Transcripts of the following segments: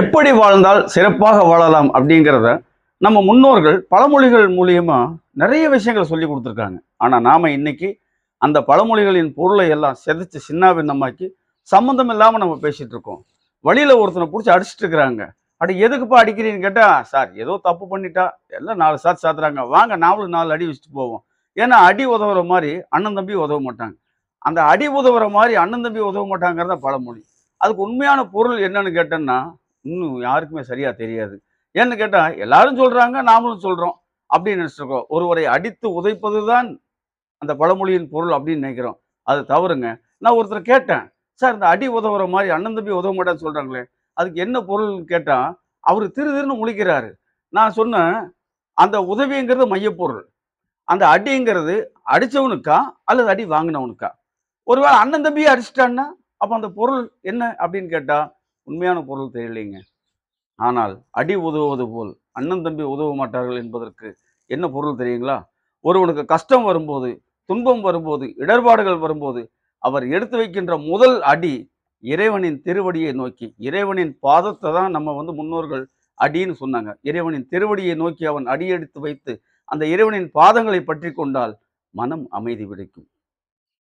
எப்படி வாழ்ந்தால் சிறப்பாக வாழலாம் அப்படிங்கிறத நம்ம முன்னோர்கள் பழமொழிகள் மூலியமா நிறைய விஷயங்களை சொல்லி கொடுத்துருக்காங்க. ஆனா நாம இன்னைக்கு அந்த பழமொழிகளின் பொருளை எல்லாம் சிதைச்சு சின்னாபின்னமாக்கி சம்மந்தம் இல்லாம நம்ம பேசிட்டு இருக்கோம். வழியில ஒருத்தனை பிடிச்சி அடிச்சிட்டு இருக்கிறாங்க. அடி எதுக்குப்பா அடிக்கிறீன்னு கேட்டா, சார் ஏதோ தப்பு பண்ணிட்டா எல்லாம் 4 சாத்து சாத்துறாங்க, வாங்க நாமளும் 4 அடி வச்சுட்டு போவோம். ஏன்னா அடி உதவுற மாதிரி அண்ணன் தம்பி உதவ மாட்டாங்க. அந்த அடி உதவுற மாதிரி அண்ணன் தம்பி உதவ மாட்டாங்கிறத பழமொழி. அதுக்கு உண்மையான பொருள் என்னன்னு கேட்டேன்னா இன்னும் யாருக்குமே சரியா தெரியாது. ஏன்னு கேட்டா, எல்லாரும் சொல்றாங்க, நாமளும் சொல்றோம் அப்படின்னு நினைச்சிருக்கோம். ஒருவரை அடித்து உதைப்பதுதான் அந்த பழமொழியின் பொருள் அப்படின்னு நினைக்கிறோம். அது தவறுங்க. நான் ஒருத்தர கேட்டேன். சார் இந்த அடி உதவுற மாரி அண்ணன் தம்பி உதவ மாட்டான்னு சொல்றாங்களே, அதுக்கு என்ன பொருள்ன்னு கேட்டா, அவரு திரு திருன்னு முழிக்கிறாரு. நான் சொன்னேன், அந்த உதவிங்கிறது மையப்பொருள். அந்த அடிங்கிறது அடிச்சவனுக்கா? அல்லது அடி வாங்கினவனுக்கா? ஒருவேளை அண்ணன் தம்பியே அடிச்சுட்டான்னா, அப்ப அந்த பொருள் என்ன அப்படின்னு கேட்டா, உண்மையான பொருள் தெரியலைங்க. ஆனால் அடி உதவுவது போல் அண்ணன் தம்பி உதவ மாட்டார்கள் என்பதற்கு என்ன பொருள் தெரியுங்களா? ஒருவனுக்கு கஷ்டம் வரும்போது, துன்பம் வரும்போது, இடர்பாடுகள் வரும்போது, அவர் எடுத்து வைக்கின்ற முதல் அடி இறைவனின் திருவடியை நோக்கி, இறைவனின் பாதத்தை தான் நம்ம முன்னோர்கள் அடின்னு சொன்னாங்க. இறைவனின் திருவடியை நோக்கி அவன் அடியெடுத்து வைத்து, அந்த இறைவனின் பாதங்களை பற்றிக் கொண்டால் மனம் அமைதி கிடைக்கும்.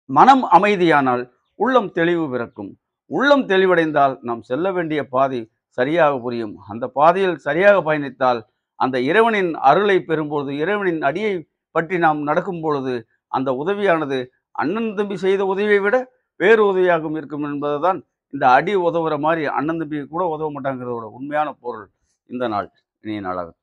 மனம் அமைதியானால் உள்ளம் தெளிவு பிறக்கும். உள்ளம் தெளிவடைந்தால் நாம் செல்ல வேண்டிய பாதை சரியாக புரியும். அந்த பாதையில் சரியாக பயணித்தால் அந்த இறைவனின் அருளை பெறும்பொழுது, இறைவனின் அடியை பற்றி நாம் நடக்கும் பொழுது, அந்த உதவியானது அண்ணன் தம்பி செய்த உதவியை விட வேறு உதவியாகவும் இருக்கும் என்பதுதான் இந்த அடி உதவுற மாதிரி அண்ணன் தம்பி கூட உதவ மாட்டாங்கிறதோட உண்மையான பொருள். இந்த நாள் இனிய நாளாகட்டும்.